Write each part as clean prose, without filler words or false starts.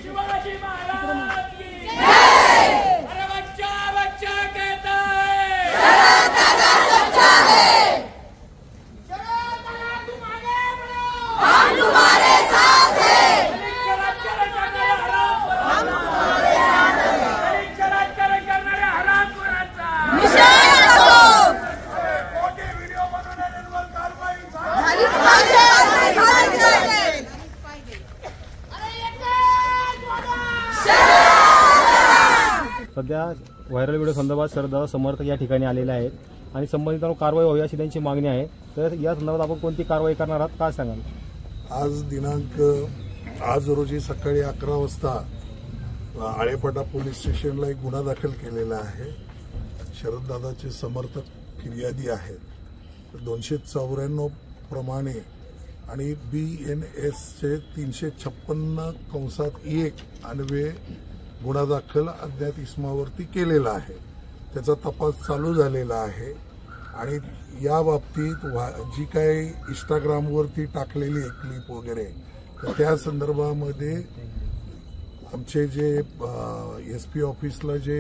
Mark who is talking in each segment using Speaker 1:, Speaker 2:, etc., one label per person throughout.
Speaker 1: शिवाजी महाराज की जय। अरे बच्चा बच्चा कहता है शरद दादा सच्चा है। शरद दादा तुम आगे बढ़ो, हम तुम्हारे साथ हैं। चला करणारे हरामखोरांचा चला करणारे हरामखोरांचा निषेध असो। खोटे व्हिडिओ बनवणाऱ्यांवर कारवाई झालीच पाहिजे।
Speaker 2: सध्या व्हायरल व्हिडिओ संदर्भात शरददादा समर्थक या ठिकाणी आलेले आहेत आणि संबंधितांवर कारवाई व्हावी अशी त्यांची मागणी आहे। तर या संदर्भात आपण कोणती कारवाई करणार आहात काय सांगाल?
Speaker 3: आज रोजी सकाळी 11 वाजता आळेपाटा पोलीस स्टेशनला एक गुन्हा दाखल केलेला आहे। शरददादाचे समर्थक फिर्यादी आहेत। 294 प्रमाणे आणि BNSचे 356(1) अन्वये गुन्हा दाखल अज्ञात इसमावरती केलेला आहे। त्याचा तपास चालू झालेला आहे आणि या बाबतीत जी काही इंस्टाग्रामवरती टाकलेली आहे क्लिप वगैरे तर त्या संदर्भामध्ये आमचे जे SP ऑफिसला जे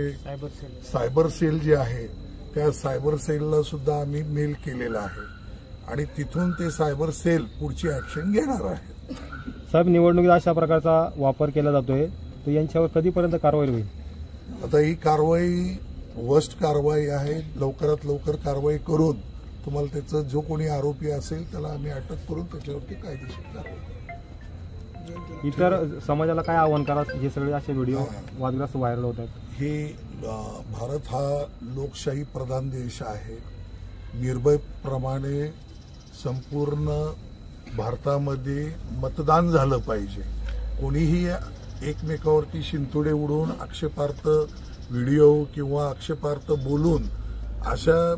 Speaker 3: सायबर सेल जे आहे त्या सायबर सेलला सुद्धा आम्ही मेल केलेला आहे आणि तिथून ते सायबर सेल पुढची ऍक्शन घेणार आहे।
Speaker 2: साहेब, निवडणुकीत अशा प्रकारचा वापर केला जातोय तर यांच्यावर कधीपर्यंत कारवाई होईल?
Speaker 3: आता ही कारवाई वर्स्ट कारवाई आहे। लवकरात लवकर कारवाई करून तुम्हाला त्याचा जो कोणी आरोपी असेल त्याला आम्ही अटक करून त्याच्यावरती कायदेशीर कारवाई।
Speaker 2: इतर समाजाला काय आव्हान करा हे सगळे असे व्हिडिओ वादग्रस्त व्हायरल होत आहेत?
Speaker 3: हे भारत हा लोकशाही प्रधान देश आहे। निर्भयप्रमाणे संपूर्ण भारतामध्ये मतदान झालं पाहिजे। कोणीही एकमेकावरती शिंतोडे उडवून आक्षेपार्थ व्हिडिओ किंवा आक्षेपार्थ बोलून अशा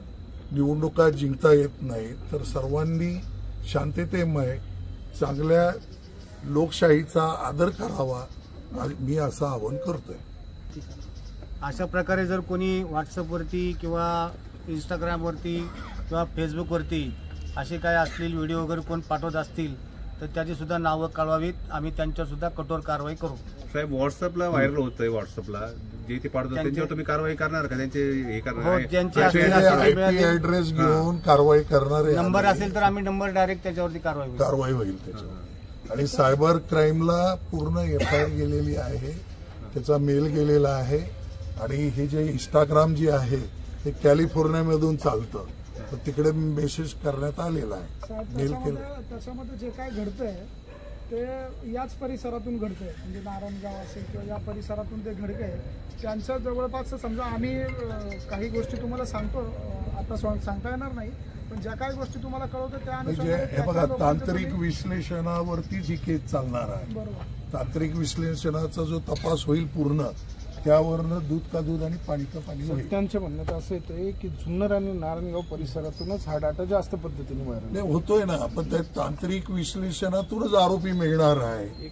Speaker 3: निवडणुका जिंकता येत नाही। तर सर्वांनी शांततेमय चांगल्या लोकशाहीचा आदर करावा मी असं आवाहन करतोय।
Speaker 4: अशा प्रकारे जर कोणी व्हॉट्सअपवरती किंवा इंस्टाग्रामवरती किंवा फेसबुकवरती असे काही अश्लील व्हिडिओ वगैरे कोण पाठवत असतील तर त्याची सुद्धा नावं कळवावीत। आम्ही त्यांच्यावर सुद्धा कठोर कारवाई करू।
Speaker 5: साहेब, व्हॉट्सअपला व्हायरल होतंय, व्हॉट्सअपला जे ते पाठवतात त्यांच्यावर तुम्ही कारवाई करणार का? त्यांचे हे करणार
Speaker 3: IP ॲड्रेस घेऊन कारवाई करणार आहे।
Speaker 4: नंबर असेल तर आम्ही नंबर डायरेक्ट त्याच्यावरती कारवाई होईल
Speaker 3: त्याच्यावर। आणि सायबर क्राईमला पूर्ण FIR गेलेली आहे, त्याचा मेल गेलेला आहे आणि हे जे इंस्टाग्राम जे आहे ते कॅलिफोर्नियामधून चालतं तर तिकडे मेसेज करण्यात आलेला आहे, मेल केलं।
Speaker 6: त्याच्यामध्ये जे काय घडतंय ते याच परिसरातून घडतंय, म्हणजे नारायणगाव असेल किंवा या परिसरातून ते घडतंय। त्यांच्या जवळपास समजा आम्ही काही गोष्टी तुम्हाला सांगतो, आता सांगता येणार नाही, पण ज्या काही गोष्टी तुम्हाला कळवतो त्या
Speaker 3: म्हणजे हे बघा तांत्रिक विश्लेषणावरतीच ही केस चालणार आहे।
Speaker 6: बरोबर,
Speaker 3: तांत्रिक विश्लेषणाचा जो तपास होईल पूर्ण त्यावरनं दूध का दूध आणि पाणी का पाणी होईल।
Speaker 6: त्यांचं म्हणणं असं येतंय की जुन्नर आणि नारायणगाव परिसरातूनच हा डाटा जास्त पद्धतीने व्हायरल
Speaker 3: होतोय ना, पण त्या तांत्रिक विश्लेषणातूनच आरोपी मिळणार आहे।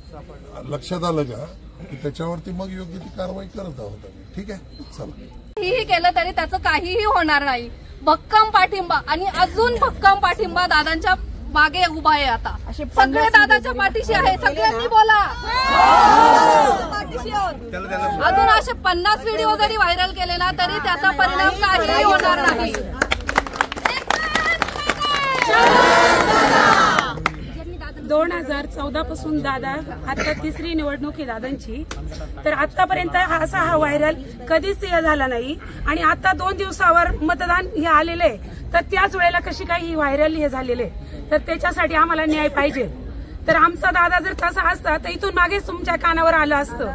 Speaker 3: लक्षात आलं का? त्याच्यावरती मग योग्य ती कारवाई करत आहोत आम्ही। ठीक आहे, चला।
Speaker 7: काहीही केलं तरी त्याचं काहीही होणार नाही। भक्कम पाठिंबा आणि अजून भक्कम पाठिंबा दादांच्या मागे उभा आहे। आता सगळे दादाच्या पाठीशी आहे, सगळ्यांनी बोला पाठीशी आहोत। अजून असे 50 व्हिडिओ जरी व्हायरल केले ना तरी त्याचा परिणाम काहीही होणार नाही।
Speaker 8: 2014 पासून दादा आता तिसरी निवडणूक आहे दादांची, तर आतापर्यंत हा व्हायरल कधीच झाला नाही आणि आता 2 दिवसावर मतदान हे आलेले तर त्याच वेळेला कशी काही व्हायरल हे झालेले, तर त्याच्यासाठी आम्हाला न्याय पाहिजे। तर आमचा दादा जर तसा असता तर इथून मागेच तुमच्या कानावर आलं असतं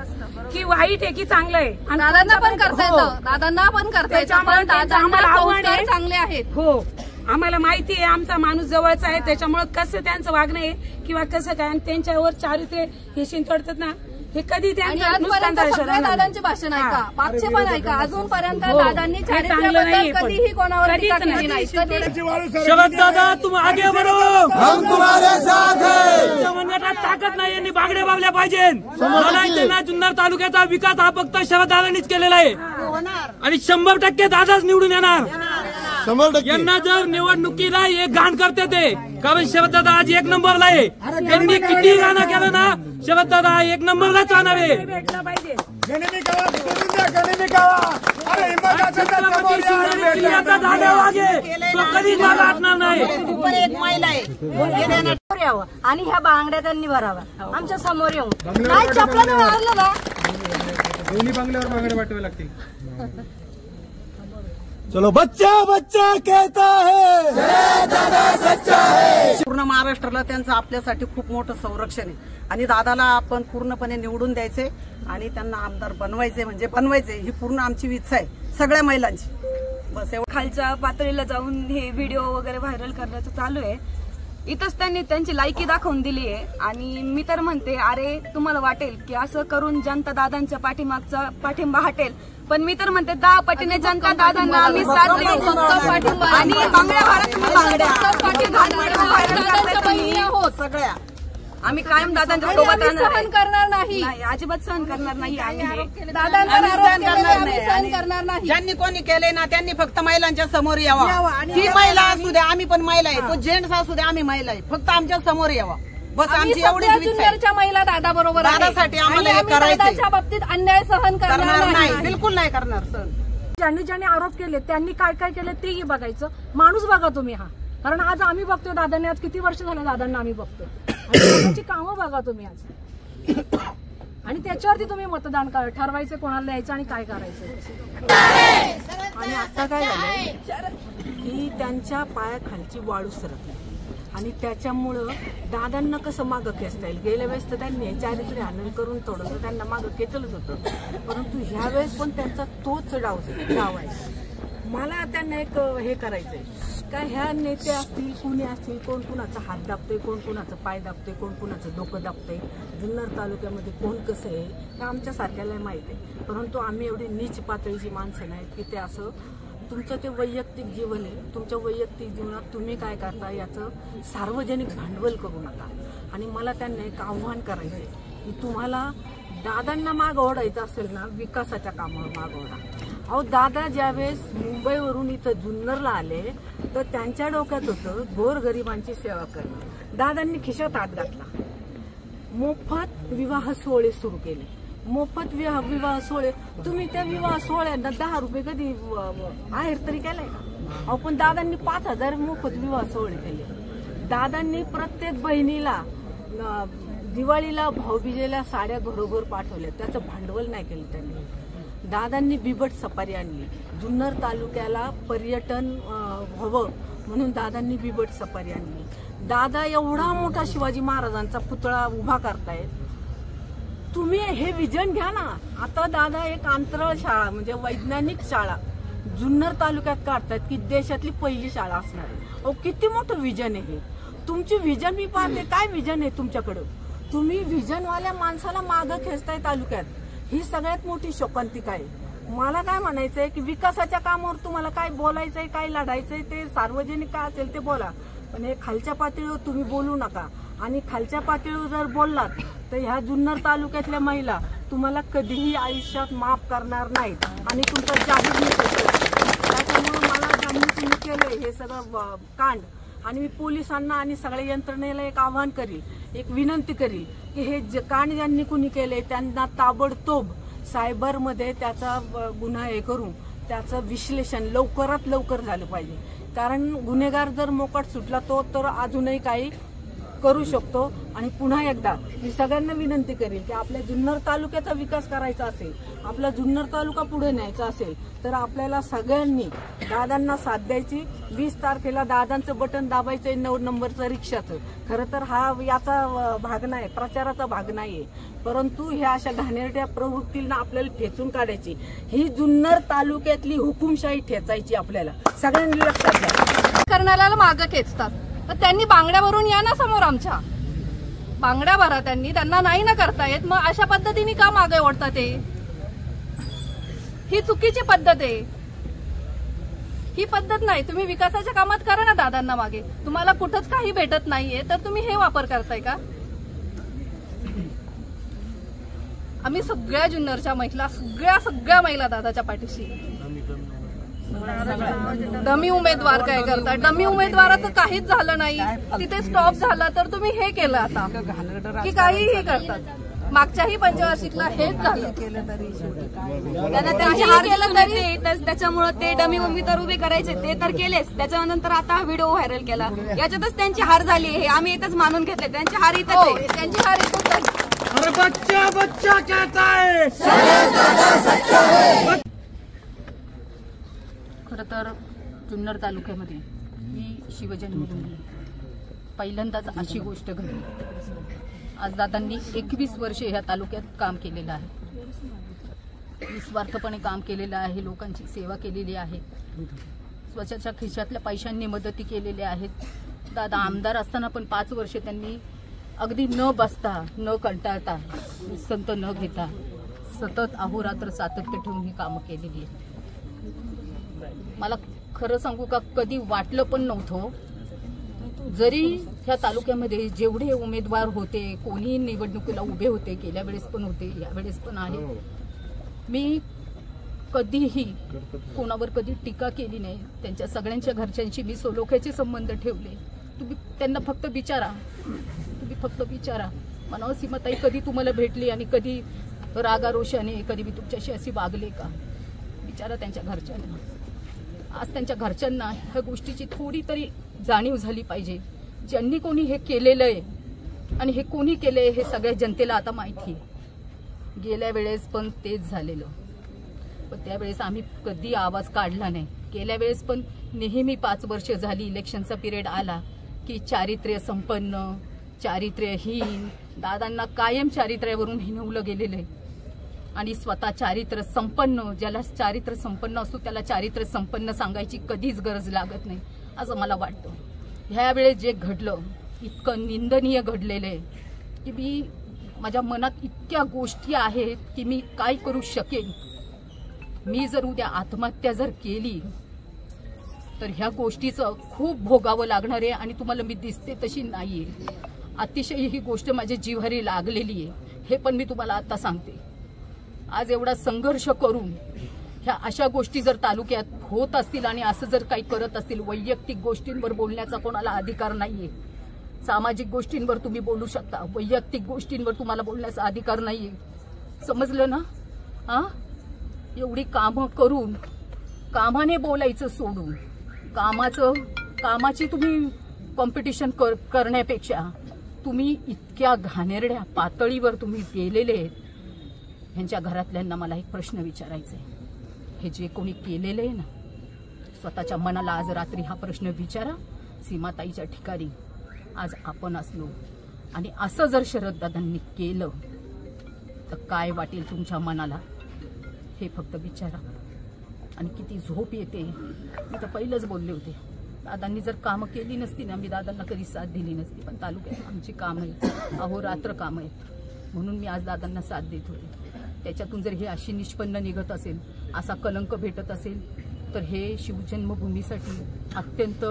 Speaker 8: की वाईट आहे की चांगलं आहे।
Speaker 7: दादांना पण करता येतं, दादांना पण करता येतं,
Speaker 8: आम्हाला आव्हान आहे
Speaker 7: चांगले आहेत।
Speaker 8: हो, आम्हाला माहिती आहे आमचा माणूस जवळचा आहे, त्याच्यामुळे कसं त्यांचं वागणं आहे किंवा कसं काय आणि त्यांच्यावर चारित्र्य हे शिंतोडतात ना, हे कधी त्यांचं नुकसान झालं।
Speaker 7: दादांचे भाषण ऐका, मागचे पण ऐका, अजूनपर्यंत दादांनी चारित्र्याबद्दल कधीही कोणावर टीका केली नाही।
Speaker 1: शरद दादा तुम आगे बढ़ो, हम तुम्हारे साथ हैं। मनगटात ताकद नाही, यांनी बागडे बागल्या पाहिजे। मला जुन्नर तालुक्याचा विकास हा फक्त शरद दादांनीच केलेला आहे आणि 100% दादाच निवडून येणार। यांना जर निवडणुकीला एक घाण करते ते, कारण शरददादा आज 1 नंबरला आहे. त्यांनी किती घाणं केलं ना, शरददादा 1 नंबरलाच राहणार आहे.
Speaker 8: भेटला पाहिजे.
Speaker 1: याचा दादा वागे तो कधीच मागे हटणार नाही.
Speaker 9: एक महिला आहे आणि ह्या बांगड्या त्यांनी भराव्या आमच्या समोर येऊन. काय चपला मारलं ना,
Speaker 2: दोन्ही बांगल्यावर बांगड्या वाटवाव्या लागतील.
Speaker 1: चलो बच्चा बच्चा कहता है सच्चा है.
Speaker 9: पूर्ण महाराष्ट्राला त्यांचं आपल्यासाठी खूप मोठं संरक्षण आहे आणि दादाला आपण पूर्णपणे निवडून द्यायचे आणि त्यांना आमदार बनवायचे, म्हणजे बनवायचे ही पूर्ण आमची इच्छा आहे सगळ्या महिलांची. बस एवढं.
Speaker 7: खालच्या पातळीला जाऊन हे व्हिडिओ वगैरे व्हायरल करण्याचं चालू आहे. इथंच त्यांनी त्यांची लायकी दाखवून दिली आहे आणि मी तर म्हणते, अरे तुम्हाला वाटेल की असं करून जनता दादांच्या पाठीमागचा पाठिंबा हटेल, पण मी तर म्हणते 10 पटीने जनता दादांना आम्ही साथ देऊ आणि
Speaker 9: सगळ्या
Speaker 7: आम्ही कायम दादांच्या सोबत सहन करणार नाही, अजिबात सहन करणार नाही. सहन करणार नाही.
Speaker 9: ज्यांनी कोणी केले ना त्यांनी फक्त महिलांच्या समोर यावा. ती महिला असू द्या, आम्ही पण महिला आहे, तो जेंट्स असू द्या, आम्ही महिला आहे, फक्त आमच्या समोर यावा. बस आमची एवढीच
Speaker 7: जुन्नरच्या महिला दादा बरोबर
Speaker 9: दादासाठी आम्हाला हे करायचं.
Speaker 7: दादाच्या बाबतीत अन्याय सहन करणार नाही,
Speaker 9: बिलकुल नाही करणार सहन.
Speaker 8: ज्यांनी ज्यांनी आरोप केले त्यांनी काय काय केले तेही बघायचं. माणूस बघा तुम्ही हा, कारण आज आम्ही बघतोय दादांनी, आज किती वर्ष झाले दादांना आम्ही बघतोय, आणि कामं बघा तुम्ही आज, आणि त्याच्यावरती तुम्ही मतदान ठरवायचं कोणाला द्यायचं आणि काय करायचं.
Speaker 9: आणि आता काय झालं की त्यांच्या पायाखालची वाळू सरकली आणि त्याच्यामुळं दादांना कसं मागं खेचता येईल. गेल्या वेळेस तर त्यांनी चारित्र्य हनन करून थोडंसं त्यांना मागं खेचलंच होतं, परंतु ह्या वेळेस पण त्यांचा तोच डाव आहे. मला त्यांना एक हे करायचंय का, ह्या नेते असतील, कुणी असतील, कोण कुणाचा हात दाबतोय, कोण कुणाचं पाय दाबतोय, कोण कुणाचं डोकं दाबतंय, जुन्नर तालुक्यामध्ये कोण कसं आहे हे आमच्यासारख्याला माहिती आहे, परंतु आम्ही एवढी नीच पातळीची माणसं नाहीत की ते असं. तुमचं ते वैयक्तिक जीवन आहे, तुमच्या वैयक्तिक जीवनात तुम्ही काय करता याचं सार्वजनिक भांडवल करू नका. आणि मला त्यांना एक आव्हान करायचं आहे की तुम्हाला दादांना माग ओढायचं असेल ना, विकासाच्या कामावर माग ओढा. अहो दादा ज्यावेळेस मुंबईवरून इथं जुन्नरला आले तर त्यांच्या डोक्यात होतं गोरगरिबांची सेवा करणं. दादांनी खिशात हात घातला, मोफत विवाह सोहळे सुरू केले. मोफत विवाह सोहळे, तुम्ही त्या विवाह सोहळ्यांना 10 रुपये कधी आहेर तरी केलाय का? अहो पण दादांनी 5000 मोफत विवाह सोहळे केले. दादांनी प्रत्येक बहिणीला दिवाळीला भाऊबीजेला साड्या घरोघर पाठवल्या, त्याचं भांडवल नाही केलं त्यांनी. दादांनी बिबट सफारी आणली, जुन्नर तालुक्याला पर्यटन व्हावं म्हणून दादांनी बिबट सफारी आणली. दादा एवढा मोठा शिवाजी महाराजांचा पुतळा उभा करतायत, तुम्ही हे विजन घ्या ना. आता दादा एक अंतराळ शाळा म्हणजे वैज्ञानिक शाळा जुन्नर तालुक्यात काढतात की देशातली पहिली शाळा असणार आहे. अहो किती मोठं विजन आहे हे. तुमची विजन मी पाहते, काय विजन आहे तुमच्याकडं? तुम्ही विजनवाल्या माणसाला मागं खेचताय तालुक्यात, ही सगळ्यात मोठी शोकांतिका आहे. मला काय म्हणायचंय की विकासाच्या कामावर तुम्हाला काय बोलायचंय, काय लढायचंय, ते सार्वजनिक काय असेल ते बोला, पण हे खालच्या पातळीवर तुम्ही बोलू नका. आणि खालच्या पातळीवर जर बोललात तर ह्या जुन्नर तालुक्यातल्या महिला तुम्हाला कधीही आयुष्यात माफ करणार नाहीत आणि तुमचं जाहीर नाही. त्याच्यामुळे मला ज्यांनी तुम्ही केलंय हे सगळं कांड, आणि मी पोलिसांना आणि सगळ्या यंत्रणेला एक आवाहन करील, एक विनंती करील की हे कांड ज्यांनी कुणी केले त्यांना ताबडतोब सायबरमध्ये त्याचा गुन्हा हे करून त्याचं विश्लेषण लवकरात लवकर झालं पाहिजे. कारण गुन्हेगार जर मोकाट सुटला तो तर अजूनही काही करू शकतो. आणि पुन्हा एकदा मी सगळ्यांना विनंती करेल की आपल्या जुन्नर तालुक्याचा विकास करायचा असेल, आपला जुन्नर तालुका पुढे न्यायचा असेल तर आपल्याला सगळ्यांनी दादांना साथ द्यायची. 20 तारखेला दादांचं बटन दाबायचंय 9 नंबरचं रिक्षाचं. खरं तर हा याचा भाग नाही, प्रचाराचा भाग नाहीये, परंतु ह्या अशा घाणेरड्या प्रवृत्तींना आपल्याला ठेचून काढायची. ही जुन्नर तालुक्यातली हुकुमशाही ठेचायची आपल्याला. सगळ्यांनी लक्षात घ्या.
Speaker 7: करणाऱ्याला मागं खेचतात, तर त्यांनी बांगड्यावरून या ना समोर, आमच्या बांगड्या भरा. त्यांना नाही ना करता येत, मग अशा पद्धतीने का मागे ओढतात? ते ही चुकीची पद्धत आहे, ही पद्धत नाही. तुम्ही विकासाच्या कामात करा ना दादांना मागे. तुम्हाला कुठंच काही भेटत नाहीये तर तुम्ही हे वापर करताय का? आम्ही सगळ्या जुन्नरच्या महिला, सगळ्या महिला दादाच्या पाठीशी.
Speaker 10: डमी उमेदवार काय करतात? डमी उमेदवाराचं काहीच झालं नाही, तिथे स्टॉप झाला तर तुम्ही हे केलं आता की काहीही करतात. मागच्याही पंचवार्षिकला हेच झालं.
Speaker 7: त्यांना त्यांची हार केलं तरी त्याच्यामुळे ते डमी उमेदवार उभे करायचे ते तर केलेच. त्याच्यानंतर आता व्हिडिओ व्हायरल केला, याच्यातच त्यांची हार झाली. हे आम्ही इथंच मानून घेतले, त्यांची हार इथंच आहे.
Speaker 10: त्यांची हार इथंच झाली.
Speaker 1: अरे बच्चा बच्चा कहता है.
Speaker 11: खरं तर जुन्नर तालुक्यामध्ये ही शिवजन्मभूमी पहिल्यांदाच अशी गोष्ट घडली. आज दादांनी 21 वर्षे ह्या तालुक्यात काम केलेलं आहे, निस्वार्थपणे काम केलेलं आहे, लोकांची सेवा केलेली आहे, स्वतःच्या खिशातल्या पैशांनी मदती केलेल्या आहेत. दादा आमदार असताना पण 5 वर्षे त्यांनी अगदी न बसता न कंटाळता संत न घेता सतत अहोरात्र सातत्य ठेवून ही कामं केलेली आहेत. मला खरं सांगू का, कधी वाटलं पण नव्हतं, जरी ह्या तालुक्यामध्ये जेवढे उमेदवार होते, कोणी निवडणुकीला उभे होते, गेल्या वेळेस पण होते, यावेळेस पण आहे, मी कधीही कोणावर कधी टीका केली नाही. त्यांच्या सगळ्यांच्या घरच्यांशी मी सलोख्याचे संबंध ठेवले. तुम्ही त्यांना फक्त विचारा, म्हणावं सीमाताई कधी तुम्हाला भेटली आणि कधी रागारोषाने कधी मी तुमच्याशी अशी वागले का, विचारा त्यांच्या घरच्यांना. आज त्यांच्या घरच्यांना ह्या गोष्टीची थोडी तरी जाणीव झाली पाहिजे. ज्यांनी कोणी हे केलेलं आहे आणि हे कोणी केलंय हे सगळ्या जनतेला आता माहिती आहे. गेल्या वेळेस पण तेच झालेलं, पण त्यावेळेस आम्ही कधी आवाज काढला नाही. गेल्या वेळेस पण नेहमी 5 वर्ष झाली, इलेक्शनचा पिरियड आला की चारित्र्य संपन्न, चारित्र्यहीन, दादांना कायम चारित्र्यावरून हिणवलं गेलेलं आहे. आणि स्वतः चारित्र्य संपन्न, ज्याला चारित्र्य संपन्न असतो त्याला चारित्र्य संपन्न सांगायची कधीच गरज लागत नाही असं मला वाटतं. ह्यावेळेस जे घडलं इतकं निंदनीय घडलेलं आहे की मी माझ्या मनात इतक्या गोष्टी आहेत की मी काय करू शकेन. मी जर उद्या आत्महत्या जर केली तर ह्या गोष्टीचं खूप भोगावं लागणार आहे आणि तुम्हाला मी दिसते तशी नाहीये. अतिशय ही गोष्ट माझ्या जिव्हारी लागलेली आहे, हे पण मी तुम्हाला आता सांगते. आज एवढा संघर्ष करून ह्या अशा गोष्टी जर तालुक्यात होत असतील आणि असं जर काही करत असतील, वैयक्तिक गोष्टींवर बोलण्याचा कोणाला अधिकार नाहीये. सामाजिक गोष्टींवर तुम्ही बोलू शकता, वैयक्तिक गोष्टींवर तुम्हाला बोलण्याचा अधिकार नाहीये. समजलं ना? एवढी कामं करून कामाने बोलायचं सोडून कामाची तुम्ही कॉम्पिटिशन करण्यापेक्षा तुम्ही इतक्या घाणेरड्या पातळीवर तुम्ही गेलेले आहेत. ह्यांच्या घरातल्यांना मला एक प्रश्न विचारायचा आहे. हे जे कोणी केलेलं आहे ना, स्वतःच्या मनाला आज रात्री हा प्रश्न विचारा. सीमाताईच्या ठिकाणी आज आपण असलो आणि असं जर शरददादांनी केलं तर काय वाटेल तुमच्या मनाला, हे फक्त विचारा. आणि किती झोप येते. मी तर पहिलंच बोलले होते, दादांनी जर कामं केली नसती ना, मी दादांना कधी साथ दिली नसती. पण तालुक्यात आमची कामं आहेत, अहोरात्र कामं आहेत, म्हणून मी आज दादांना साथ देत होते. त्याच्यातून जर हे अशी निष्पन्न निघत असेल, असा कलंक भेटत असेल तर हे शिवजन्मभूमीसाठी अत्यंत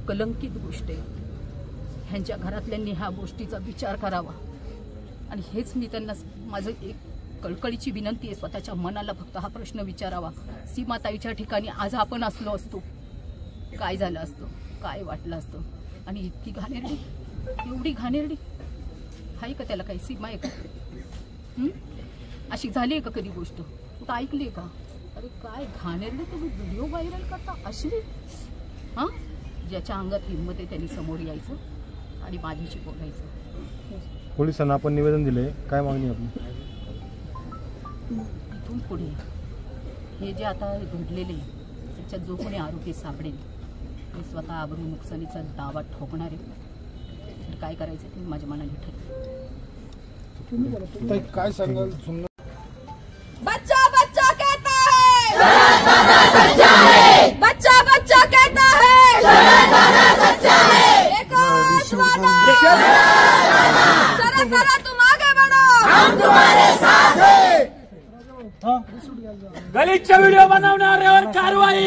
Speaker 11: कलंकित गोष्ट आहे. ह्यांच्या घरातल्यांनी ह्या गोष्टीचा विचार करावा. आणि हेच मी त्यांना माझं एक कळकळीची विनंती आहे, स्वतःच्या मनाला फक्त हा प्रश्न विचारावा. सीमाताईच्या ठिकाणी आज आपण असलो असतो, काय झालं असतं, काय वाटलं असतं. आणि इतकी घाणेरडी, एवढी घाणेरडी आहे का? त्याला काही सीमा आहे का? अशी झाली आहे का कधी गोष्ट? कुठं ऐकली आहे का? अरे काय घाणेरडी तुम्ही व्हिडिओ व्हायरल करता अश्लील. ज्याच्या अंगात हिंमत आहे त्यांनी समोर यायचं आणि माझ्याशी बोलायचं.
Speaker 2: पोलिसांना आपण निवेदन दिले, काय मागणी आपली?
Speaker 11: इथून पुढे हे जे आता घडलेले त्याच्यात जो कोणी आरोपी सापडेल ते स्वतः आबरू नुकसानीचा दावा ठोकणार आहे. तर काय करायचं ते माझ्या मनाने ठरलं.
Speaker 6: काय सांगाल?
Speaker 10: बच्चा बच्चा कहता है, बच्चा बच्चा कहता है, शरद दादा तुम आगे बढ़ो, हम तुम्हारे साथ हैं.
Speaker 1: गलिच्छ व्हिडिओ बनवणाऱ्यावर कारवाई.